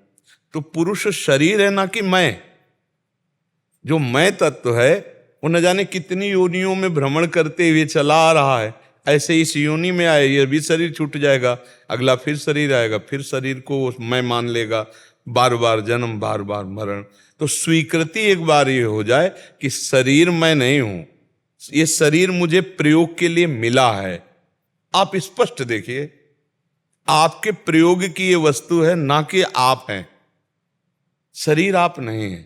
तो पुरुष शरीर है ना कि मैं। जो मैं तत्व है वो न जाने कितनी योनियों में भ्रमण करते हुए चला आ रहा है। ऐसे इस योनि में आए, ये भी शरीर छूट जाएगा, अगला फिर शरीर आएगा, फिर शरीर को मैं मान लेगा, बार बार जन्म, बार बार मरण। तो स्वीकृति एक बार ये हो जाए कि शरीर मैं नहीं हूं, ये शरीर मुझे प्रयोग के लिए मिला है। आप स्पष्ट देखिए, आपके प्रयोग की ये वस्तु है, ना कि आप हैं। शरीर आप नहीं है,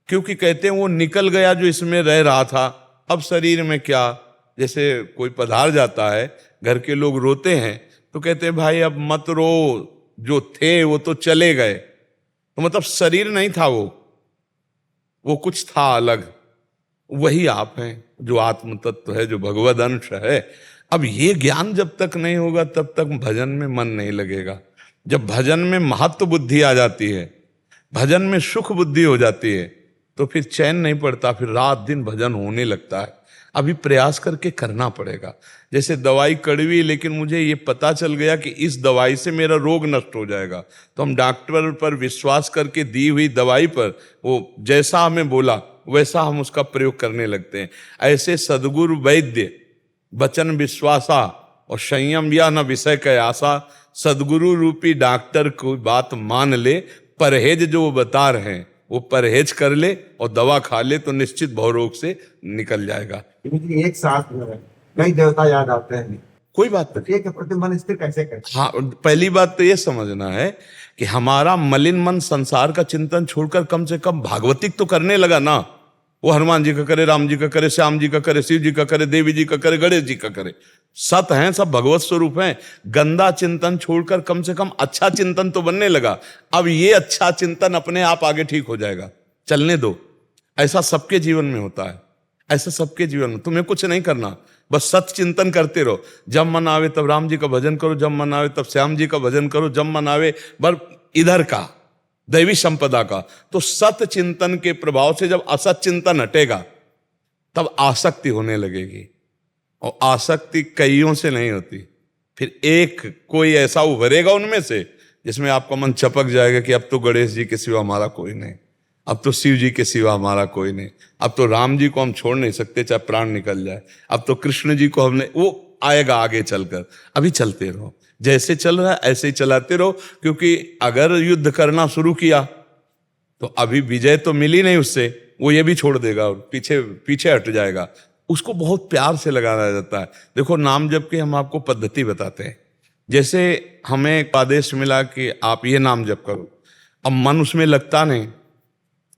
क्योंकि कहते हैं वो निकल गया जो इसमें रह रहा था। अब शरीर में क्या, जैसे कोई पधार जाता है, घर के लोग रोते हैं तो कहते हैं भाई अब मत रो, जो थे वो तो चले गए। तो मतलब शरीर नहीं था वो कुछ था अलग। वही आप हैं जो आत्म तत्व है, जो भगवद अंश है। अब ये ज्ञान जब तक नहीं होगा तब तक भजन में मन नहीं लगेगा। जब भजन में महत्व बुद्धि आ जाती है, भजन में सुख बुद्धि हो जाती है, तो फिर चैन नहीं पड़ता, फिर रात दिन भजन होने लगता है। अभी प्रयास करके करना पड़ेगा। जैसे दवाई कड़वी, लेकिन मुझे ये पता चल गया कि इस दवाई से मेरा रोग नष्ट हो जाएगा, तो हम डॉक्टर पर विश्वास करके दी हुई दवाई पर वो जैसा हमें बोला वैसा हम उसका प्रयोग करने लगते हैं। ऐसे सद्गुरु वैद्य वचन विश्वासा और संयम या न विषय के आशा, सद्गुरु रूपी डॉक्टर को बात मान ले, परहेज जो वो बता रहे हैं वो परहेज कर ले और दवा खा ले तो निश्चित भवरोग से निकल जाएगा। एक साथ में कई देवता याद आते हैं, कोई बात नहीं। प्रत्येक के प्रति मन स्थिर कैसे करें? हाँ, पहली बात तो ये समझना है कि हमारा मलिन मन संसार का चिंतन छोड़कर कम से कम भागवतिक तो करने लगा ना। वो हनुमान जी का करे, राम जी का करे, श्याम जी का करे, शिव जी का करे, देवी जी का करे, गणेश जी का करे। सत हैं, सब भगवत स्वरूप हैं। गंदा चिंतन छोड़कर कम से कम अच्छा चिंतन तो बनने लगा। अब ये अच्छा चिंतन अपने आप आगे ठीक हो जाएगा, चलने दो। ऐसा सबके जीवन में होता है, ऐसा सबके जीवन में। तुम्हें कुछ नहीं करना, बस सत चिंतन करते रहो। जब मन आवे तब राम जी का भजन करो, जब मन आवे तब श्याम जी का भजन करो, जब मन आवे बर इधर का दैवी संपदा का। तो सत चिंतन के प्रभाव से जब असत चिंतन हटेगा तब आसक्ति होने लगेगी, और आसक्ति कईयों से नहीं होती। फिर एक कोई ऐसा उभरेगा उनमें से जिसमें आपका मन चपक जाएगा कि अब तो गणेश जी के सिवा हमारा कोई नहीं, अब तो शिव जी के सिवा हमारा कोई नहीं, अब तो राम जी को हम छोड़ नहीं सकते चाहे प्राण निकल जाए, अब तो कृष्ण जी को हमने, वो आएगा आगे चलकर। अभी चलते रहो, जैसे चल रहा है ऐसे ही चलाते रहो। क्योंकि अगर युद्ध करना शुरू किया तो अभी विजय तो मिली नहीं उससे, वो ये भी छोड़ देगा और पीछे पीछे हट जाएगा। उसको बहुत प्यार से लगाया जाता है। देखो, नाम जप की हम आपको पद्धति बताते हैं। जैसे हमें एक आदेश मिला कि आप ये नाम जप करो, अब मन उसमें लगता नहीं,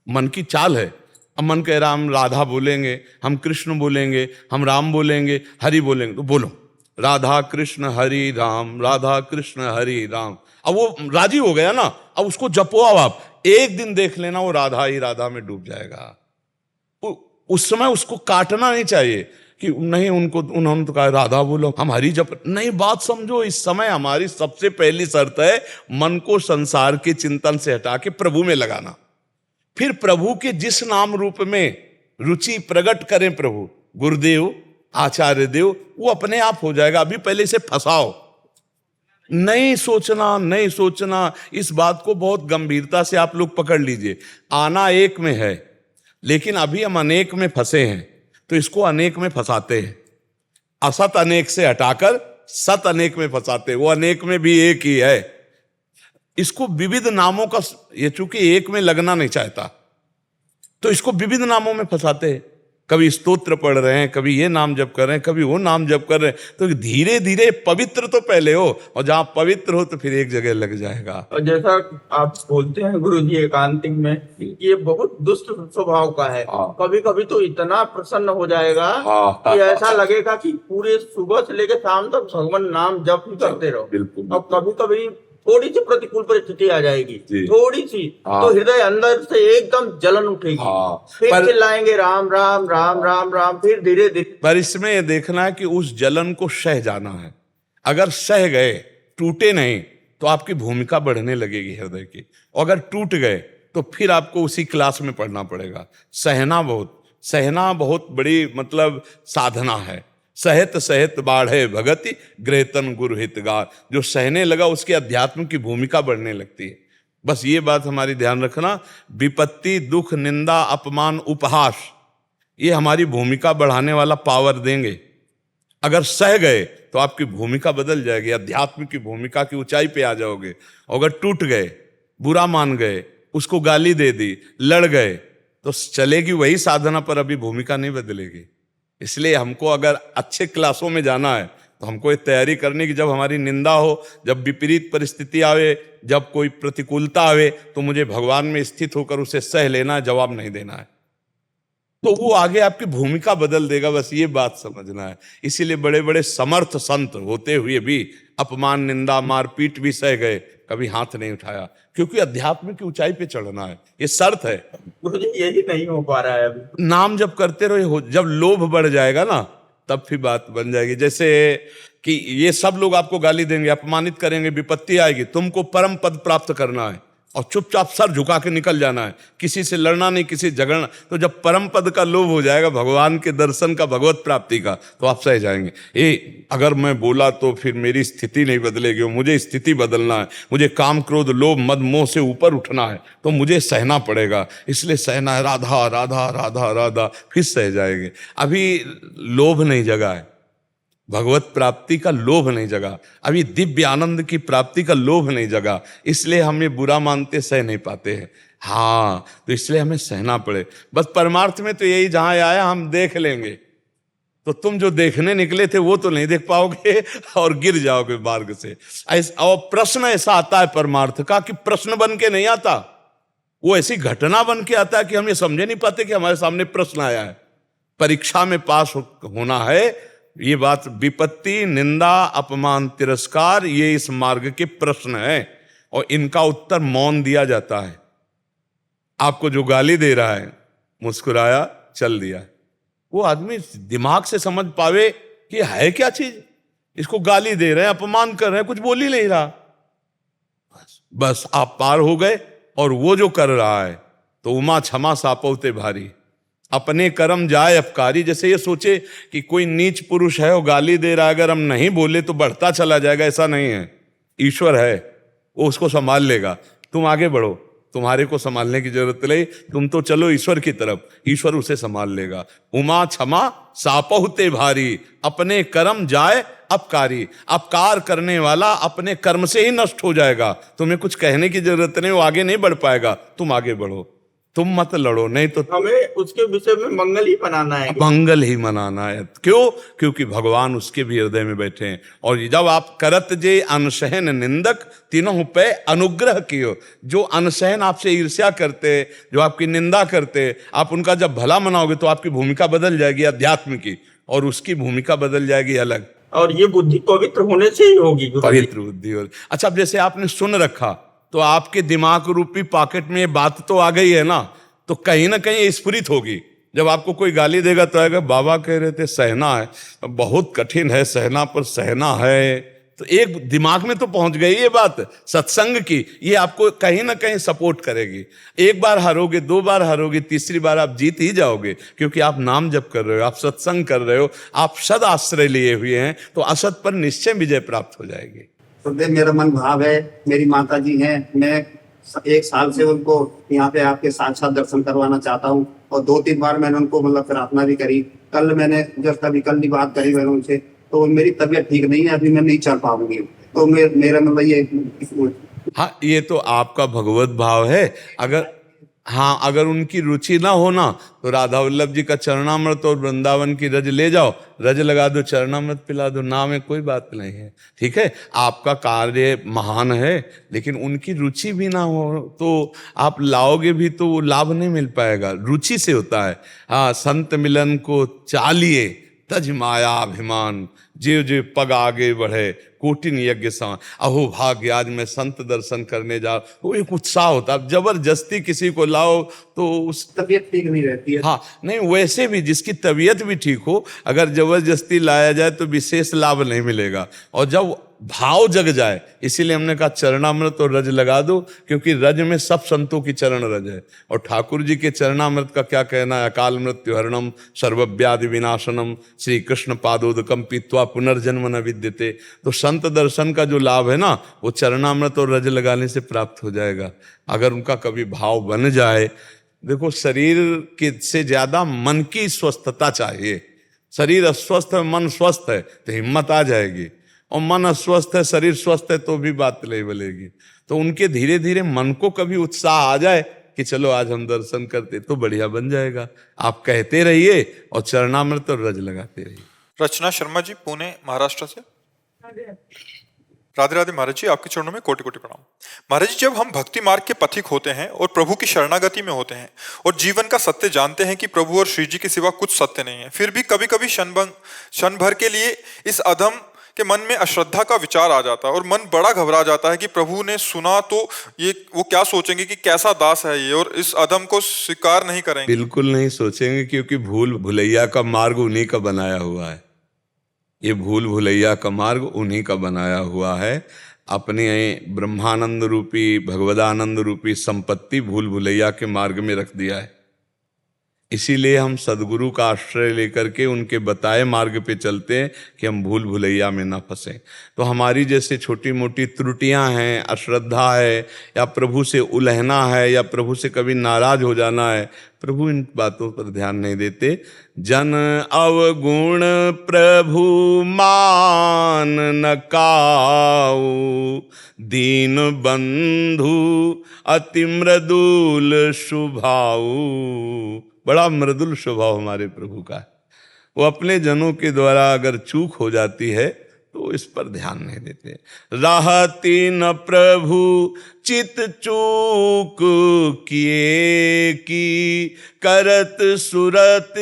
मन की चाल है। अब मन कह रहा हम राधा बोलेंगे, हम कृष्ण बोलेंगे, हम राम बोलेंगे, हरि बोलेंगे, तो बोलो राधा कृष्ण हरि राम, राधा कृष्ण हरि राम। अब वो राजी हो गया ना, अब उसको जपो। अब आप एक दिन देख लेना वो राधा ही राधा में डूब जाएगा। उस समय उसको काटना नहीं चाहिए कि नहीं, उन्होंने तो कहा राधा बोलो, हम हरि जप। नहीं, बात समझो। इस समय हमारी सबसे पहली शर्त है मन को संसार के चिंतन से हटा के प्रभु में लगाना। फिर प्रभु के जिस नाम रूप में रुचि प्रकट करें प्रभु, गुरुदेव, आचार्य देव, वो अपने आप हो जाएगा। अभी पहले से फंसाओ, नहीं सोचना, नहीं सोचना। इस बात को बहुत गंभीरता से आप लोग पकड़ लीजिए। आना एक में है, लेकिन अभी हम अनेक में फंसे हैं, तो इसको अनेक में फंसाते हैं। असत अनेक से हटाकर सत अनेक में फंसाते हैं। वो अनेक में भी एक ही है। इसको विविध नामों का, ये चूंकि एक में लगना नहीं चाहता तो इसको विविध नामों में फंसाते हैं। कभी स्तोत्र पढ़ रहे हैं, कभी ये नाम जप कर रहे हैं, कभी वो नाम जप कर रहे हैं। तो धीरे धीरे पवित्र तो पहले हो, और जहां पवित्र हो तो फिर एक जगह लग जाएगा। और जैसा आप बोलते हैं गुरु जी एकांतिक में, ये बहुत दुष्ट स्वभाव का है। कभी कभी तो इतना प्रसन्न हो जाएगा कि ऐसा लगेगा कि पूरे सुबह से लेकर शाम तक भगवान नाम जप ही करते रहो। बिल्कुल। और कभी कभी थोड़ी सी प्रतिकूल परिस्थिति आ जाएगी, जी। थोड़ी सी, हाँ। तो हृदय अंदर से एकदम जलन उठेगी। हाँ। फिर पर- चिल्लाएंगे राम राम राम राम राम, फिर धीरे धीरे। पर इसमें यह देखना है कि उस जलन को सह जाना है। अगर सह गए, टूटे नहीं, तो आपकी भूमिका बढ़ने लगेगी हृदय की। और अगर टूट गए तो फिर आपको उसी क्लास में पढ़ना पड़ेगा। सहना बहुत बड़ी मतलब साधना है। सहत सहत बाढ़े भगति ग्रहतन गुरु हितगार। जो सहने लगा उसके अध्यात्म की भूमिका बढ़ने लगती है। बस ये बात हमारी ध्यान रखना। विपत्ति, दुख, निंदा, अपमान, उपहास, ये हमारी भूमिका बढ़ाने वाला पावर देंगे। अगर सह गए तो आपकी भूमिका बदल जाएगी, अध्यात्म की भूमिका की ऊंचाई पे आ जाओगे। अगर टूट गए, बुरा मान गए, उसको गाली दे दी, लड़ गए, तो चलेगी वही साधना, पर अभी भूमिका नहीं बदलेगी। इसलिए हमको अगर अच्छे क्लासों में जाना है तो हमको ये तैयारी करने की, जब हमारी निंदा हो, जब विपरीत परिस्थिति आवे, जब कोई प्रतिकूलता आवे, तो मुझे भगवान में स्थित होकर उसे सह लेना है, जवाब नहीं देना है। तो वो आगे आपकी भूमिका बदल देगा। बस ये बात समझना है। इसीलिए बड़े बड़े समर्थ संत होते हुए भी अपमान, निंदा, मारपीट भी सह गए, कभी हाथ नहीं उठाया, क्योंकि अध्यात्म की ऊंचाई पे चढ़ना है, ये शर्त है। मुझे यही नहीं हो पा रहा है अभी। नाम जब करते रहो, जब लोभ बढ़ जाएगा ना, तब फिर बात बन जाएगी। जैसे कि ये सब लोग आपको गाली देंगे, अपमानित करेंगे, विपत्ति आएगी, तुमको परम पद प्राप्त करना है और चुपचाप सर झुका के निकल जाना है, किसी से लड़ना नहीं, किसी से झगड़ना। तो जब परम पद का लोभ हो जाएगा, भगवान के दर्शन का, भगवत प्राप्ति का, तो आप सह जाएंगे। अगर मैं बोला तो फिर मेरी स्थिति नहीं बदलेगी, मुझे स्थिति बदलना है, मुझे काम, क्रोध, लोभ, मद, मोह से ऊपर उठना है, तो मुझे सहना पड़ेगा। इसलिए सहना है, राधा राधा राधा राधा, फिर सह जाएंगे। अभी लोभ नहीं जगा है, भगवत प्राप्ति का लोभ नहीं जगा, अभी दिव्य आनंद की प्राप्ति का लोभ नहीं जगा, इसलिए हम ये बुरा मानते, सह नहीं पाते हैं। हाँ, तो इसलिए हमें सहना पड़े। बस परमार्थ में तो यही, जहां आया हम देख लेंगे, तो तुम जो देखने निकले थे वो तो नहीं देख पाओगे और गिर जाओगे मार्ग से। और प्रश्न ऐसा आता है परमार्थ का कि प्रश्न बन के नहीं आता, वो ऐसी घटना बन के आता है कि हम ये समझे नहीं पाते कि हमारे सामने प्रश्न आया है। परीक्षा में पास होना है, ये बात विपत्ति, निंदा, अपमान, तिरस्कार, ये इस मार्ग के प्रश्न हैं और इनका उत्तर मौन दिया जाता है। आपको जो गाली दे रहा है, मुस्कुराया, चल दिया, वो आदमी दिमाग से समझ पावे कि है क्या चीज, इसको गाली दे रहे हैं, अपमान कर रहे हैं, कुछ बोल ही नहीं रहा, बस आप पार हो गए। और वो जो कर रहा है, तो उमा क्षमा सापौते भारी, अपने कर्म जाए अपकारी। जैसे ये सोचे कि कोई नीच पुरुष है और गाली दे रहा है, अगर हम नहीं बोले तो बढ़ता चला जाएगा, ऐसा नहीं है। ईश्वर है, वो उसको संभाल लेगा, तुम आगे बढ़ो, तुम्हारे को संभालने की जरूरत नहीं, तुम तो चलो ईश्वर की तरफ, ईश्वर उसे संभाल लेगा। उमा क्षमा सापहुते भारी, अपने कर्म जाए अपकारी। अपकार करने वाला अपने कर्म से ही नष्ट हो जाएगा, तुम्हें कुछ कहने की जरूरत नहीं, वो आगे नहीं बढ़ पाएगा, तुम आगे बढ़ो, तुम मत लड़ो, नहीं तो हमें उसके विषय में मंगल ही मनाना है, मंगल ही मनाना है। क्यों? क्योंकि भगवान उसके भी हृदय में बैठे हैं। और जब आप करत जे अनसहन निंदक तीनों पे अनुग्रह कियो, जो अनसहन आपसे ईर्ष्या करते, जो आपकी निंदा करते, आप उनका जब भला मनाओगे तो आपकी भूमिका बदल जाएगी अध्यात्म की, और उसकी भूमिका बदल जाएगी अलग। और ये बुद्धि पवित्र होने से ही होगी। पवित्र बुद्धि हो। अच्छा, अब जैसे आपने सुन रखा, तो आपके दिमाग रूपी पॉकेट में ये बात तो आ गई है ना, तो कहीं ना कहीं स्फुरित होगी। जब आपको कोई गाली देगा तो आएगा, बाबा कह रहे थे सहना है, बहुत कठिन है सहना, पर सहना है, तो एक दिमाग में तो पहुंच गई ये बात सत्संग की, ये आपको कहीं ना कहीं सपोर्ट करेगी। एक बार हारोगे, दो बार हारोगे, तीसरी बार आप जीत ही जाओगे, क्योंकि आप नाम जप कर रहे हो, आप सत्संग कर रहे हो, आप सद आश्रय लिए हुए हैं, तो असत पर निश्चय विजय प्राप्त हो जाएगी। तो मेरा मन भाव है, मेरी माता जी हैं, मैं 1 साल से उनको यहाँ पे आपके साक्षात दर्शन करवाना चाहता हूँ, और 2-3 बार मैंने उनको मतलब प्रार्थना भी करी। कल मैंने जब कभी कल की बात करी मैंने उनसे, तो मेरी तबीयत ठीक नहीं है, अभी मैं नहीं चल पाऊंगी, तो मेरा मतलब ये। हाँ, ये तो आपका भगवत भाव है। अगर उनकी रुचि ना हो ना, तो राधा वल्लभ जी का चरणामृत और वृंदावन की रज ले जाओ, रज लगा दो, चरणामृत पिला दो, ना में कोई बात नहीं है, ठीक है। आपका कार्य महान है, लेकिन उनकी रुचि भी ना हो तो आप लाओगे भी तो वो लाभ नहीं मिल पाएगा। रुचि से होता है। हाँ, संत मिलन को चालिए तज माया अभिमान, जीव जीव पग आगे बढ़े कोटिन यज्ञ सा, अहो भाग्य आज मैं संत दर्शन करने जाऊं, वो एक उत्साह होता है। जबरदस्ती किसी को लाओ तो उस तबीयत ठीक नहीं रहती है। हाँ नहीं, वैसे भी जिसकी तबीयत भी ठीक हो, अगर जबरदस्ती लाया जाए तो विशेष लाभ नहीं मिलेगा। और जब भाव जग जाए, इसीलिए हमने कहा चरणामृत और रज लगा दो, क्योंकि रज में सब संतों की चरण रज है। और ठाकुर जी के चरणामृत का क्या कहना है, अकाल मृत्यु हरणम सर्वव्याधि विनाशनम श्री कृष्ण पादोदकम पीत्वा पुनर्जन्म न विद्यते। तो संत दर्शन का जो लाभ है ना, वो चरणामृत और रज लगाने से प्राप्त हो जाएगा, अगर उनका कभी भाव बन जाए। देखो, शरीर के से ज्यादा मन की स्वस्थता चाहिए। शरीर अस्वस्थ है, मन स्वस्थ है तो हिम्मत आ जाएगी, और मन अस्वस्थ है, शरीर स्वस्थ है तो भी बात नहीं बनेगी। तो उनके धीरे धीरे मन को कभी उत्साह आ जाए कि चलो आज हम दर्शन करते, तो बढ़िया बन जाएगा। आप कहते रहिए और चरणामृत और रज लगाते रहिए। रचना शर्मा जी, पुणे महाराष्ट्र से। राधे राधे महाराज जी, आपके चरणों में कोटि कोटि प्रणाम। महाराज जी, जब हम भक्ति मार्ग के पथिक होते हैं और प्रभु की शरणागति में होते हैं और जीवन का सत्य जानते हैं कि प्रभु और श्री जी के सिवा कुछ सत्य नहीं है, फिर भी कभी कभी क्षण भर के लिए इस अधम के मन में अश्रद्धा का विचार आ जाता है और मन बड़ा घबरा जाता है कि प्रभु ने सुना तो ये वो क्या सोचेंगे कि कैसा दास है ये, और इस अधम को स्वीकार नहीं करेंगे। बिल्कुल नहीं सोचेंगे, क्योंकि भूल भुलैया का मार्ग उन्हीं का बनाया हुआ है। ये भूल भुलैया का मार्ग उन्हीं का बनाया हुआ है। अपने ब्रह्मानंद रूपी भगवदानंद रूपी संपत्ति भूल भुलैया के मार्ग में रख दिया है। इसीलिए हम सदगुरु का आश्रय लेकर के उनके बताए मार्ग पे चलते हैं कि हम भूल भुलैया में ना फंसे। तो हमारी जैसे छोटी मोटी त्रुटियां हैं, अश्रद्धा है, या प्रभु से उलहना है, या प्रभु से कभी नाराज हो जाना है, प्रभु इन बातों पर ध्यान नहीं देते। जन अवगुण प्रभु मान न काऊ, दीन बंधु अति मृदुल स्वभाव। बड़ा मृदुल स्वभाव हमारे प्रभु का है। वो अपने जनों के द्वारा अगर चूक हो जाती है तो इस पर ध्यान नहीं देते। रहती न प्रभु चित चूक किए की, करत सुरत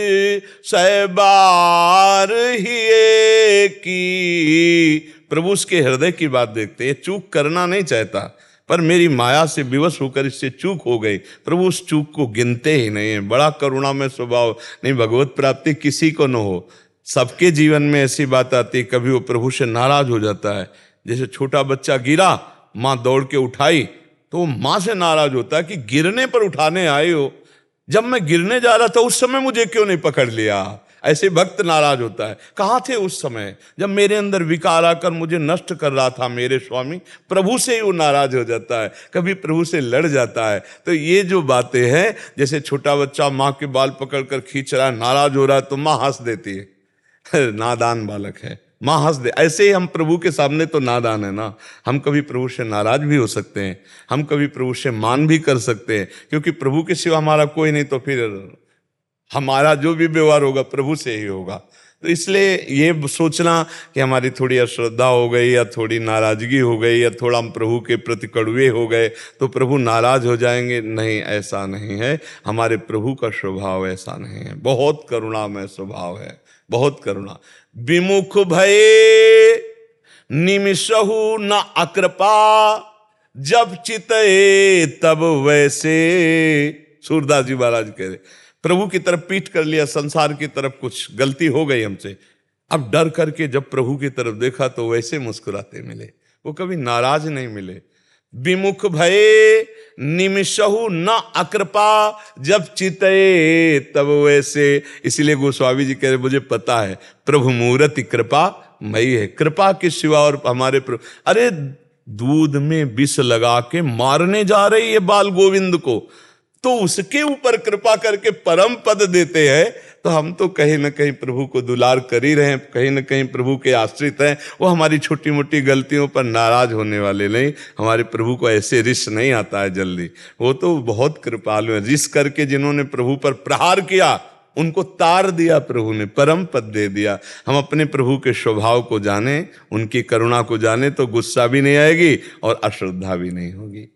सहबार हिए की। प्रभु उसके हृदय की बात देखते हैं। चूक करना नहीं चाहता, पर मेरी माया से विवश होकर इससे चूक हो गई। प्रभु उस चूक को गिनते ही नहीं है। बड़ा करुणामय स्वभाव। नहीं, भगवत प्राप्ति किसी को न हो, सबके जीवन में ऐसी बात आती है, कभी वो प्रभु से नाराज हो जाता है। जैसे छोटा बच्चा गिरा, माँ दौड़ के उठाई, तो वो माँ से नाराज होता है कि गिरने पर उठाने आए हो, जब मैं गिरने जा रहा था उस समय मुझे क्यों नहीं पकड़ लिया। ऐसे भक्त नाराज होता है। कहाँ थे उस समय जब मेरे अंदर विकार आकर मुझे नष्ट कर रहा था मेरे स्वामी। प्रभु से ही वो नाराज हो जाता है, कभी प्रभु से लड़ जाता है। तो ये जो बातें हैं, जैसे छोटा बच्चा माँ के बाल पकड़कर खींच रहा है, नाराज हो रहा है, तो माँ हंस देती है, नादान बालक है, माँ हंस दे। ऐसे ही हम प्रभु के सामने तो नादान है ना। हम कभी प्रभु से नाराज भी हो सकते हैं, हम कभी प्रभु से मान भी कर सकते हैं, क्योंकि प्रभु के सिवा हमारा कोई नहीं, तो फिर हमारा जो भी व्यवहार होगा प्रभु से ही होगा। तो इसलिए ये सोचना कि हमारी थोड़ी अश्रद्धा हो गई, या थोड़ी नाराजगी हो गई, या थोड़ा हम प्रभु के प्रति कड़वे हो गए तो प्रभु नाराज हो जाएंगे, नहीं, ऐसा नहीं है। हमारे प्रभु का स्वभाव ऐसा नहीं है। बहुत करुणामय स्वभाव है, बहुत करुणा। विमुख भये निमिषहु न अकृपा, जब चितए तब वैसे। सूरदास जी महाराज कह रहे, प्रभु की तरफ पीठ कर लिया, संसार की तरफ कुछ गलती हो गई हमसे, अब डर करके जब प्रभु की तरफ देखा तो वैसे मुस्कुराते मिले, वो कभी नाराज नहीं मिले। विमुख भये निमिषहु न अकृपा, जब चितए तब वैसे। इसीलिए गोस्वामी जी कह रहे, मुझे पता है प्रभु मूर्ति कृपा मई है। कृपा के सिवा और हमारे प्रभु, अरे दूध में विष लगा के मारने जा रही है बाल गोविंद को, तो उसके ऊपर कृपा करके परम पद देते हैं। तो हम तो कहीं ना कहीं प्रभु को दुलार कर ही रहे हैं, कहीं ना कहीं प्रभु के आश्रित हैं। वो हमारी छोटी मोटी गलतियों पर नाराज होने वाले नहीं। हमारे प्रभु को ऐसे रिस नहीं आता है जल्दी, वो तो बहुत कृपालु है। रिस करके जिन्होंने प्रभु पर प्रहार किया उनको तार दिया प्रभु ने, परम पद दे दिया। हम अपने प्रभु के स्वभाव को जाने, उनकी करुणा को जाने, तो गुस्सा भी नहीं आएगी और अश्रद्धा भी नहीं होगी।